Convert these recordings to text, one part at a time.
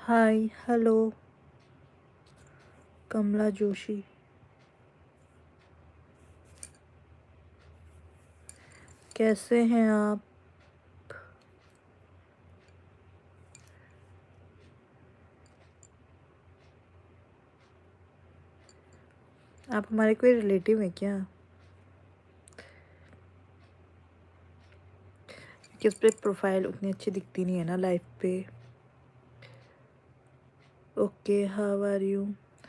Hi hello कमला जोशी। कैसे हैं आप? आप हमारे कोई रिलेटिव हैं क्या? किस पे प्रोफाइल उतनी अच्छी दिखती नहीं है ना लाइफ पे। Okay, how are you?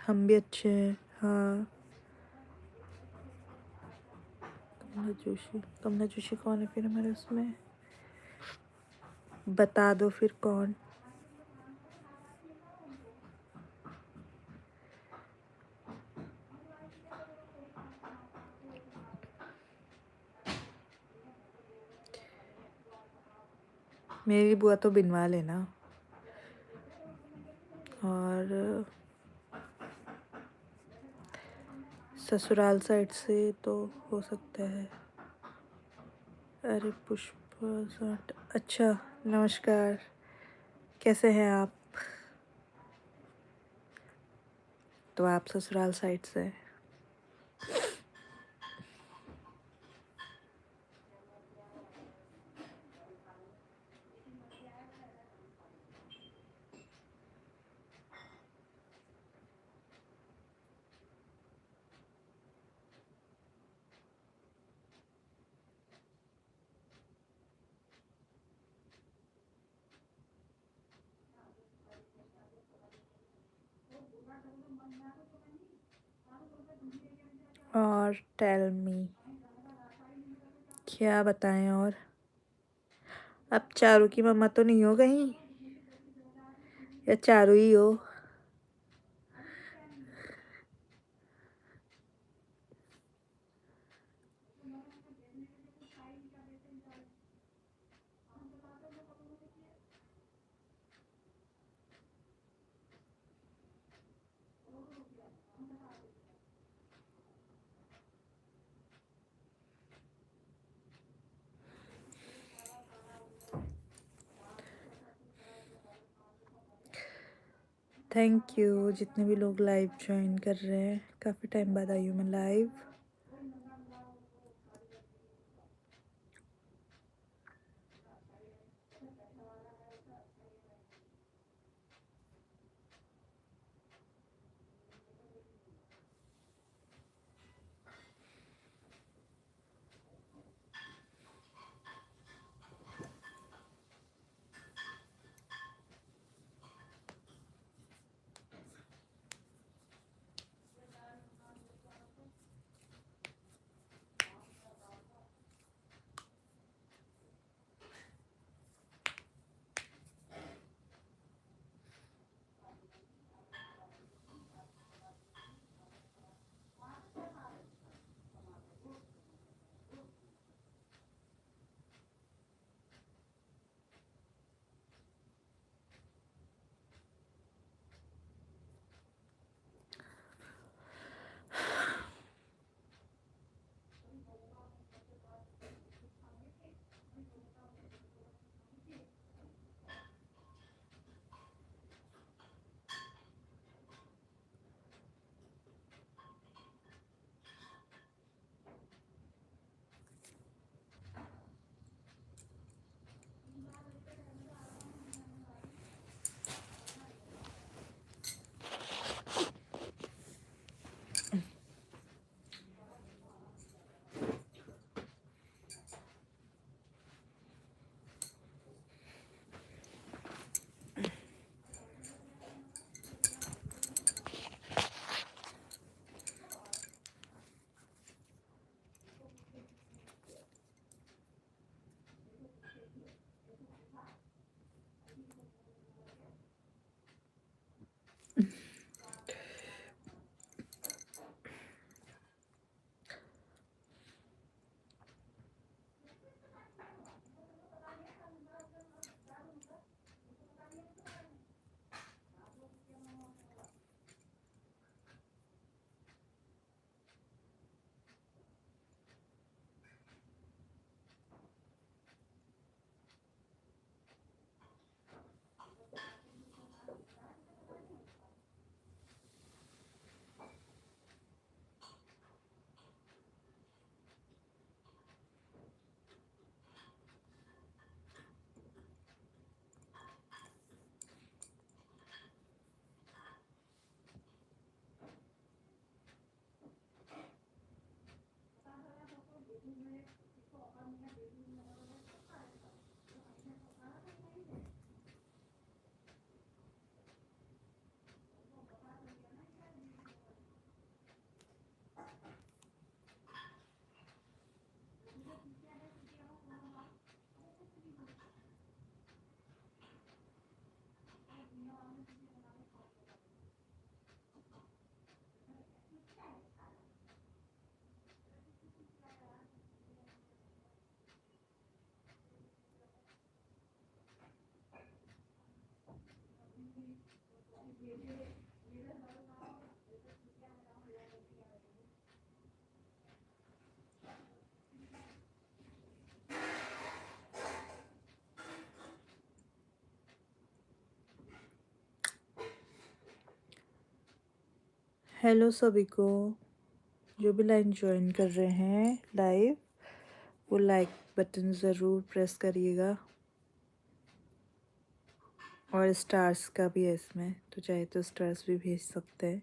हम भी अच्छे हैं। हाँ। कमला जोशी कौन है फिर हमारे उसमें? बता दो फिर कौन। मेरी बुआ तो बिनवाल है ना। और ससुराल साइड से तो हो सकता है। अरे पुष्पा जाट, अच्छा। नमस्कार, कैसे हैं आप? तो आप ससुराल साइड से हैं। और टेल मी, क्या बताएं और? आप चारू की मम्मा तो नहीं हो कहीं, या चारू ही हो? थैंक यू जितने भी लोग लाइव ज्वाइन कर रहे हैं। काफ़ी टाइम बाद आई हूँ मैं लाइव। हेलो सभी को, जो भी लाइन ज्वाइन कर रहे हैं लाइव, वो लाइक बटन ज़रूर प्रेस करिएगा। और स्टार्स का भी है इसमें, तो चाहे तो स्टार्स भी भेज सकते हैं।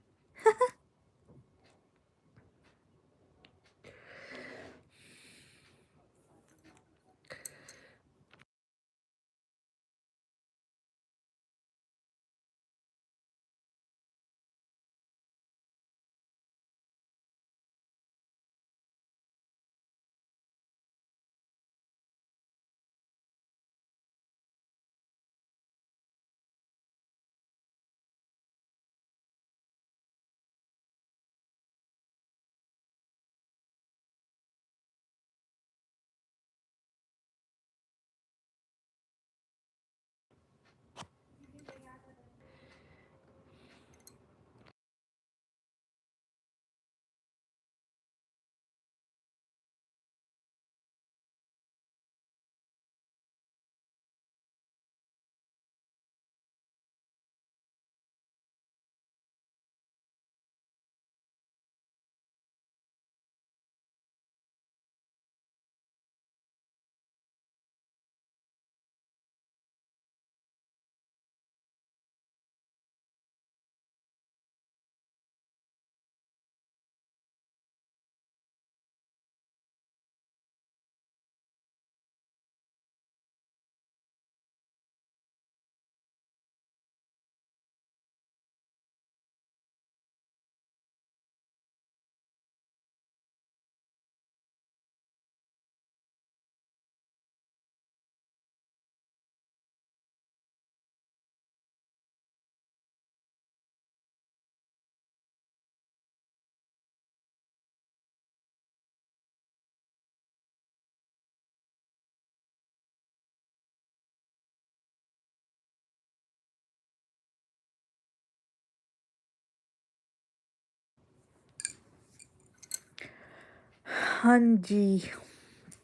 हाँ जी,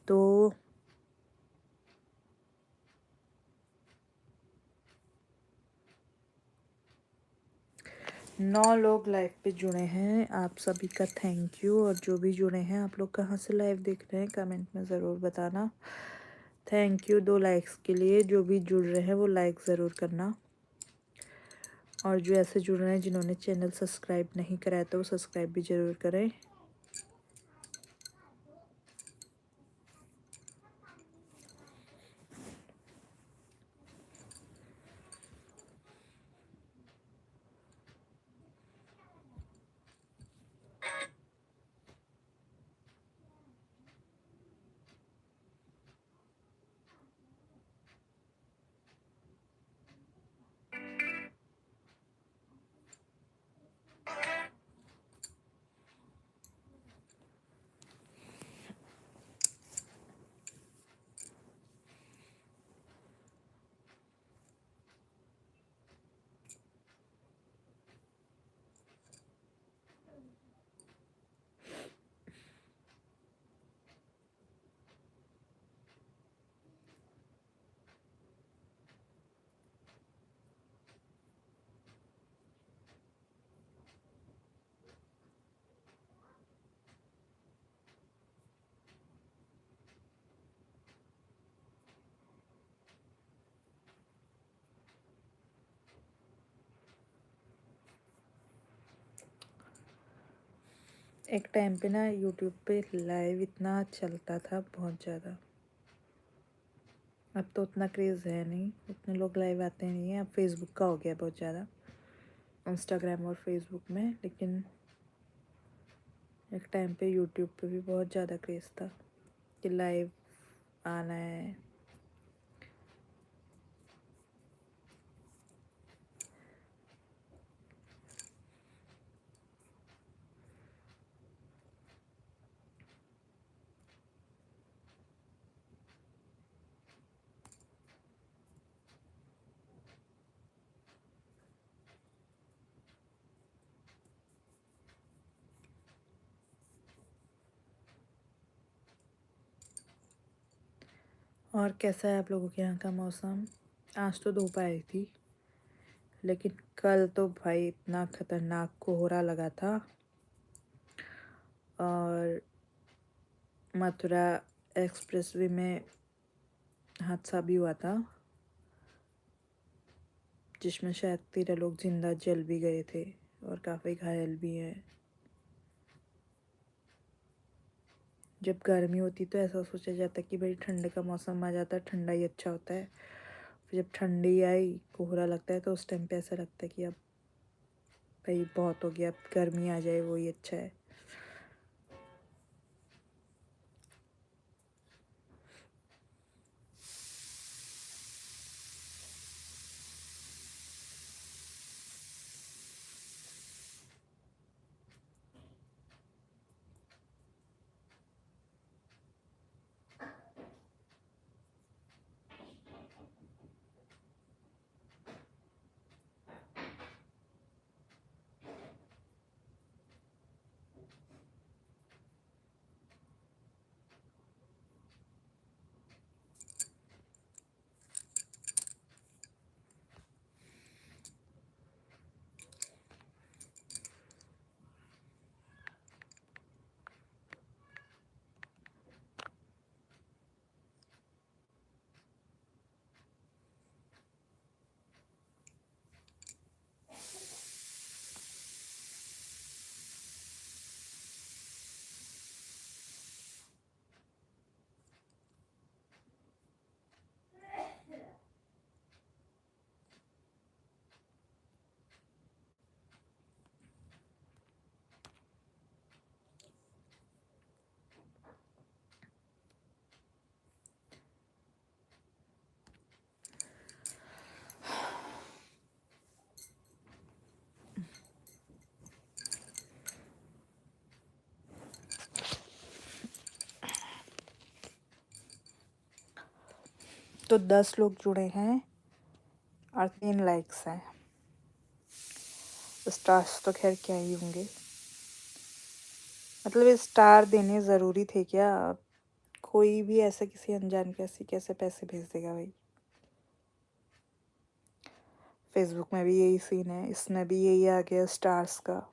तो 9 लोग लाइव पे जुड़े हैं। आप सभी का थैंक यू। और जो भी जुड़े हैं, आप लोग कहाँ से लाइव देख रहे हैं कमेंट में ज़रूर बताना। थैंक यू 2 लाइक्स के लिए। जो भी जुड़ रहे हैं वो लाइक ज़रूर करना। और जो ऐसे जुड़ रहे हैं जिन्होंने चैनल सब्सक्राइब नहीं कराया तो वो सब्सक्राइब भी ज़रूर करें। एक टाइम पे ना यूट्यूब पे लाइव इतना चलता था, बहुत ज़्यादा। अब तो उतना क्रेज़ है नहीं, उतने लोग लाइव आते नहीं हैं। अब फेसबुक का हो गया बहुत ज़्यादा, इंस्टाग्राम और फेसबुक में। लेकिन एक टाइम पे यूट्यूब पे भी बहुत ज़्यादा क्रेज़ था कि लाइव आना है। और कैसा है आप लोगों के यहाँ का मौसम? आज तो धूप आई थी, लेकिन कल तो भाई इतना खतरनाक कोहरा लगा था। और मथुरा एक्सप्रेसवे में हादसा भी हुआ था, जिसमें शायद 13 लोग जिंदा जल भी गए थे और काफ़ी घायल भी हैं। जब गर्मी होती तो ऐसा सोचा जाता कि भाई ठंड का मौसम आ जाता है, ठंडा ही अच्छा होता है। फिर जब ठंडी आई, कोहरा लगता है, तो उस टाइम पे ऐसा लगता है कि अब भाई बहुत हो गया, अब गर्मी आ जाए वही अच्छा है। तो 10 लोग जुड़े हैं और 3 लाइक्स हैं। स्टार्स तो खैर क्या ही होंगे, मतलब स्टार देने ज़रूरी थे क्या? कोई भी ऐसे किसी अनजान के ऐसे कैसे पैसे भेज देगा भाई? फेसबुक में भी यही सीन है, इसमें भी यही आ गया स्टार्स का।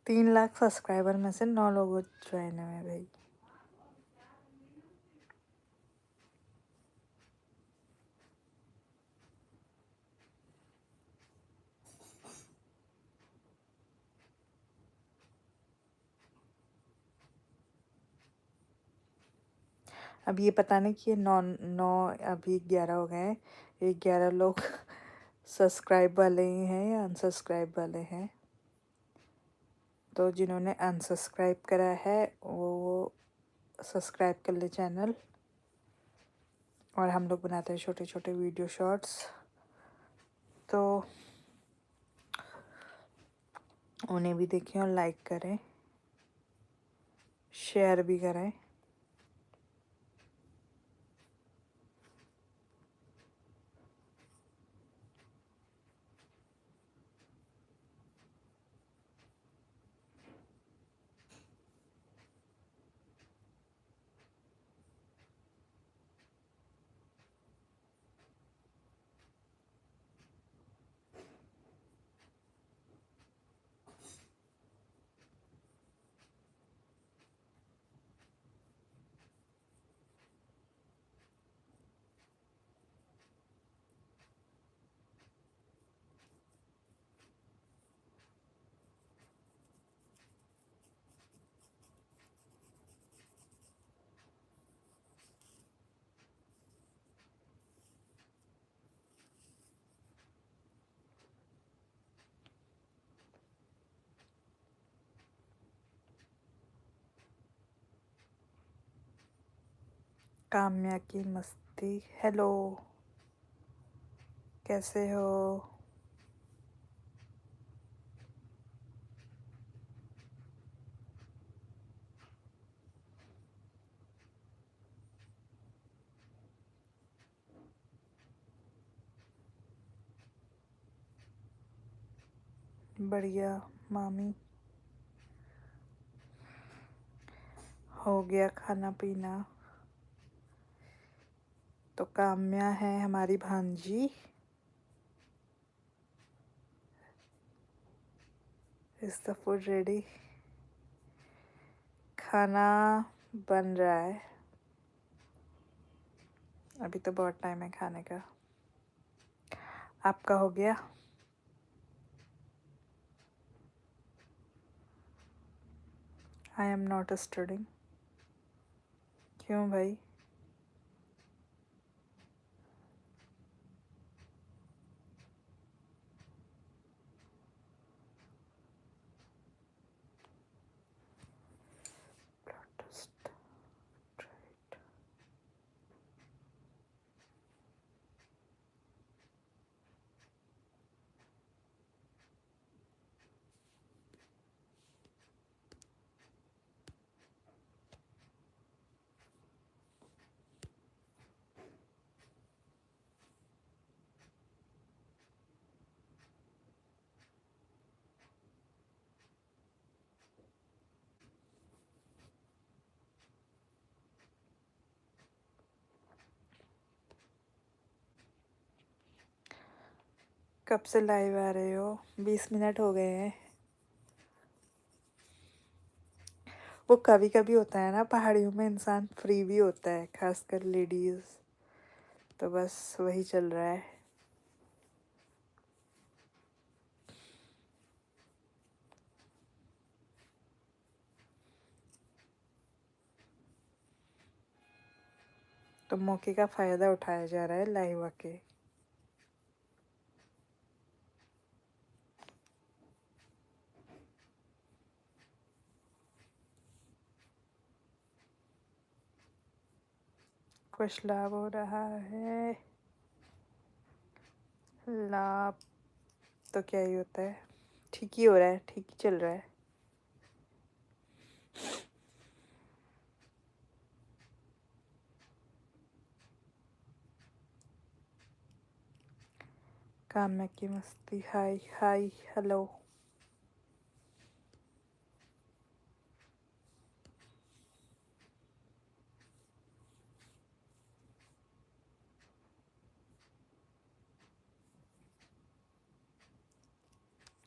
तीन लाख सब्सक्राइबर में से 9 लोग ज्वाइन हुए भाई। अब ये पता नहीं कि ये 9 अभी 11 हो गए हैं, ये 11 लोग सब्सक्राइब वाले ही हैं या अनसब्सक्राइब वाले हैं। तो जिन्होंने अनसब्सक्राइब करा है वो सब्सक्राइब कर ले चैनल। और हम लोग बनाते हैं छोटे छोटे वीडियो शॉर्ट्स, तो उन्हें भी देखें और लाइक करें। शेयर भी करें। काम्या की मस्ती। हेलो, कैसे हो? बढ़िया मामी। हो गया खाना पीना। तो काम्या है हमारी भांजी। Is the food ready? खाना बन रहा है। अभी तो बहुत टाइम है खाने का। आपका हो गया? I am not studying. क्यों भाई? कब से लाइव आ रहे हो? 20 मिनट हो गए हैं। वो कभी कभी होता है ना, पहाड़ियों में इंसान फ्री भी होता है, खासकर लेडीज। तो बस वही चल रहा है। तो मौके का फ़ायदा उठाया जा रहा है लाइव आके। कुछ लाभ हो रहा है। लाभ तो क्या ही होता है, ठीक ही हो रहा है, ठीक ही चल रहा है। काम्या की मस्ती। हाय हाय हेलो।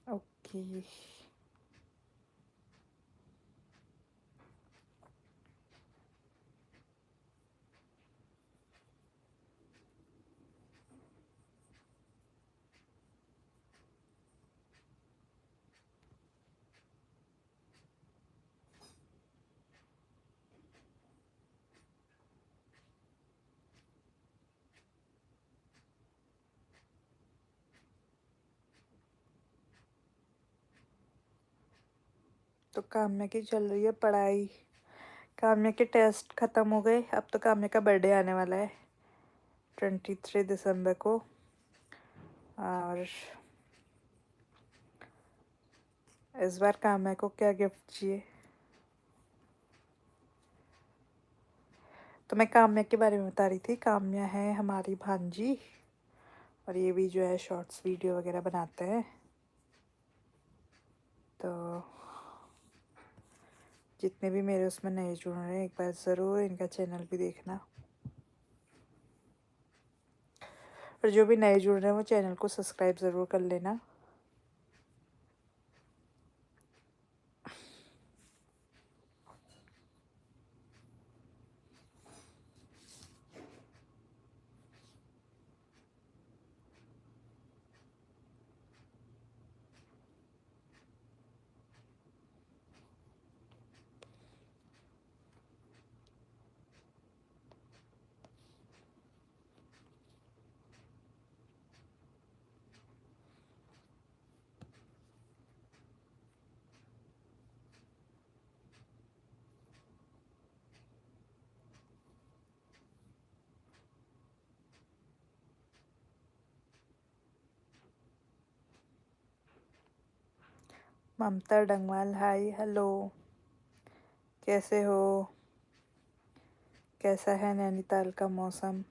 ओके। तो काम्या की चल रही है पढ़ाई। काम्या के टेस्ट ख़त्म हो गए, अब तो काम्या का बर्थडे आने वाला है 23 दिसंबर को। और इस बार काम्या को क्या गिफ्ट चाहिए? तो मैं काम्या के बारे में बता रही थी। काम्या है हमारी भांजी और ये भी जो है शॉर्ट्स वीडियो वगैरह बनाते हैं। तो जितने भी मेरे उसमें नए जुड़ रहे हैं एक बार ज़रूर इनका चैनल भी देखना, और जो भी नए जुड़ रहे हैं वो चैनल को सब्सक्राइब ज़रूर कर लेना। ममता डंगवाल हाय हेलो, कैसे हो? कैसा है नैनीताल का मौसम?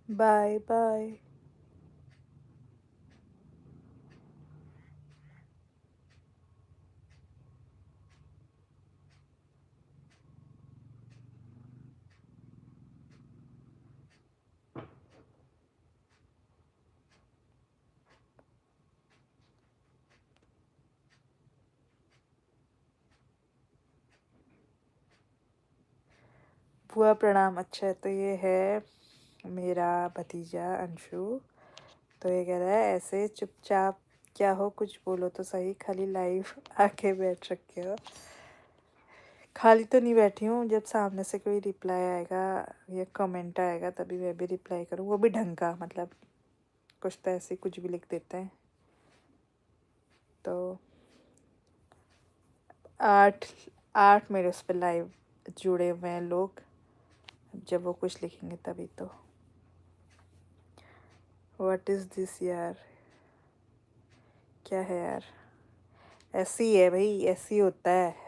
Bye bye. बुआ प्रणाम। अच्छा, तो ये है मेरा भतीजा अंशु। तो ये कह रहा है ऐसे चुपचाप क्या हो, कुछ बोलो तो सही, खाली लाइव आके बैठ रखे हो। खाली तो नहीं बैठी हूँ, जब सामने से कोई रिप्लाई आएगा या कमेंट आएगा तभी मैं भी रिप्लाई करूँ, वो भी ढंग का। मतलब कुछ तो ऐसे कुछ भी लिख देते हैं। तो 8 मेरे उस पर लाइव जुड़े हुए हैं लोग, जब वो कुछ लिखेंगे तभी तो। व्हाट इज़ दिस यार, क्या है यार? ऐसे ही है भाई, ऐसे ही होता है।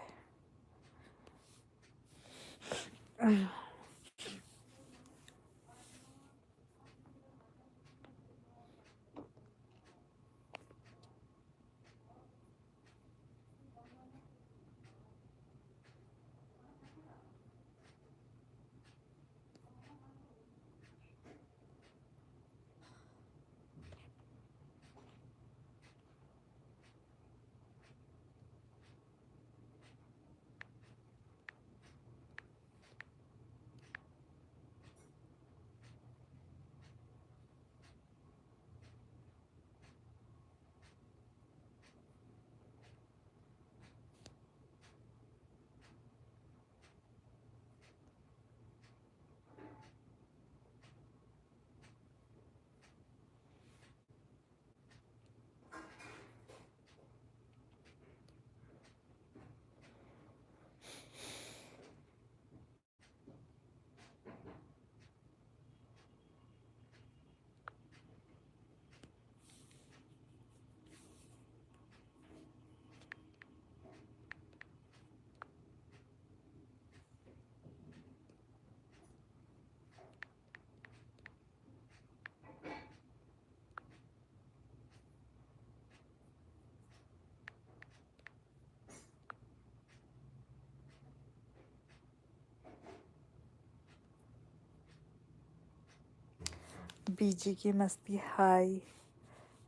बीजी की मस्ती हाय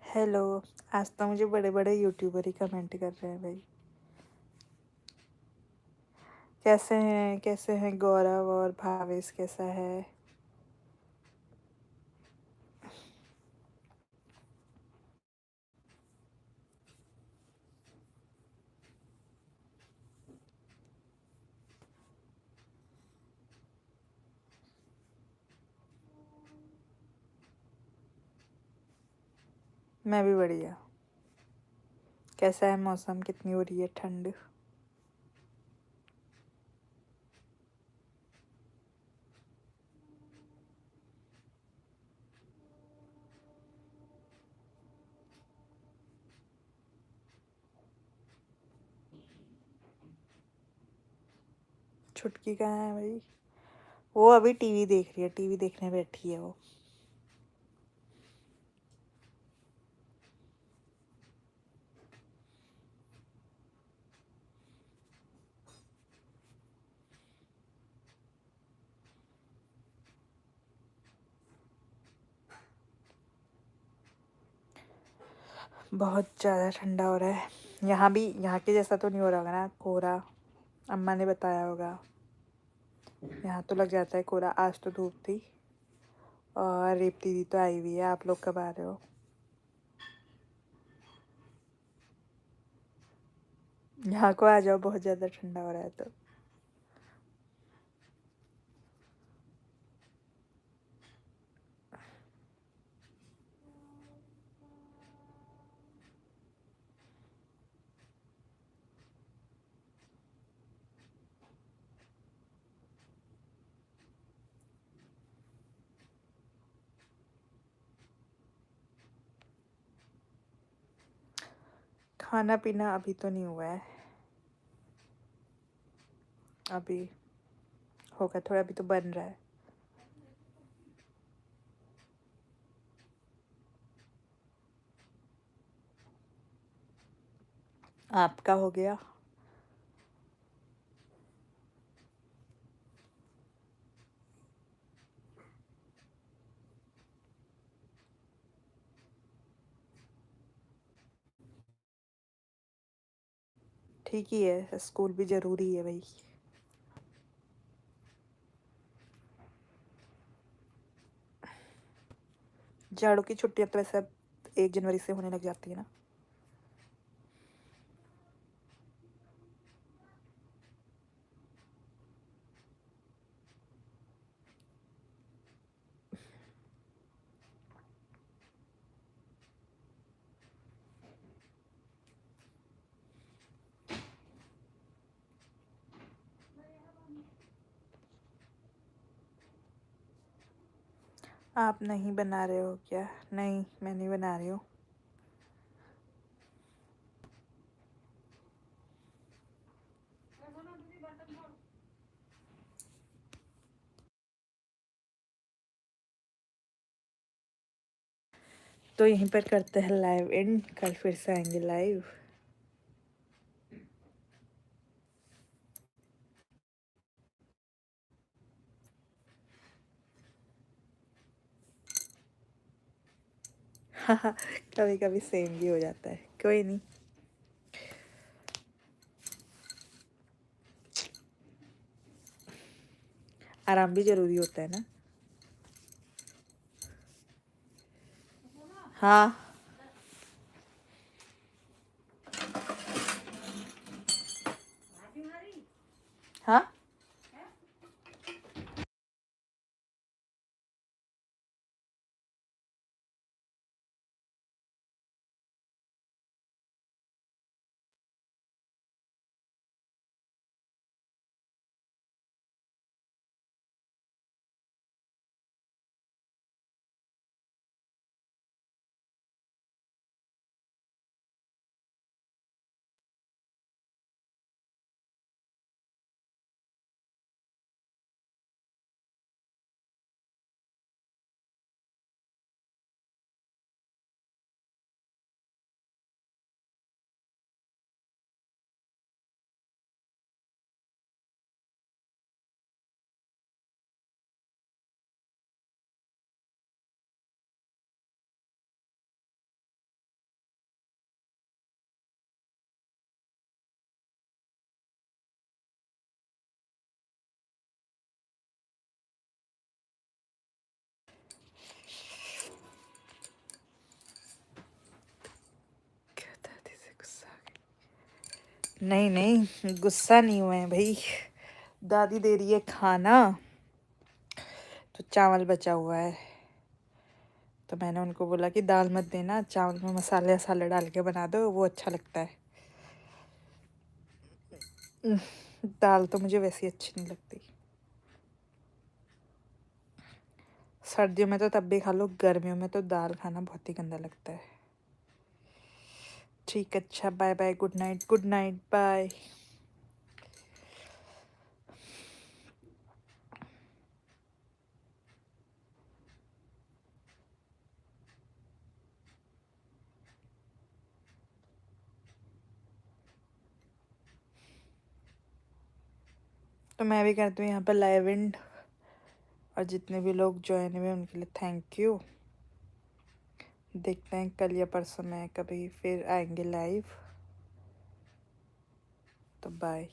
हेलो। आज तो मुझे बड़े बड़े यूट्यूबर ही कमेंट कर रहे हैं भाई। कैसे हैं गौरव और भावेश, कैसा है? मैं भी बढ़िया। कैसा है मौसम, कितनी हो रही है ठंड? छुटकी कहाँ है भाई? वो अभी टीवी देख रही है, टीवी देखने बैठी है वो। बहुत ज़्यादा ठंडा हो रहा है। यहाँ भी, यहाँ के जैसा तो नहीं हो रहा होगा ना कोहरा? अम्मा ने बताया होगा। यहाँ तो लग जाता है कोहरा। आज तो धूप थी। और रेप्ती दी तो आई हुई है। आप लोग कब आ रहे हो? यहाँ को आ जाओ, बहुत ज़्यादा ठंडा हो रहा है तो। खाना पीना अभी तो नहीं हुआ है। अभी होगा थोड़ा, अभी तो बन रहा है। आपका हो गया? ठीक ही है, स्कूल भी ज़रूरी है भाई। जाड़ों की छुट्टियाँ तो वैसे अब 1 जनवरी से होने लग जाती है ना। आप नहीं बना रहे हो क्या? नहीं, मैं नहीं बना रही हूँ। तो यहीं पर करते हैं लाइव एंड, कल फिर से आएंगे लाइव। हाँ, कभी कभी सेम भी हो जाता है, कोई नहीं। आराम भी जरूरी होता है ना। हाँ। हाँ। नहीं नहीं, गुस्सा नहीं हुए हैं भाई। दादी दे रही है खाना, तो चावल बचा हुआ है तो मैंने उनको बोला कि दाल मत देना, चावल में मसाले वसाले डाल के बना दो, वो अच्छा लगता है। दाल तो मुझे वैसे ही अच्छी नहीं लगती। सर्दियों में तो तब भी खा लो, गर्मियों में तो दाल खाना बहुत ही गंदा लगता है। ठीक, अच्छा, bye bye, good night, good night, bye. तो मैं भी करती हूँ यहाँ पर लाइव एंड, और जितने भी लोग ज्वाइन हुए उनके लिए थैंक यू। देखते हैं कल या परसों में कभी फिर आएंगे लाइव। तो बाय।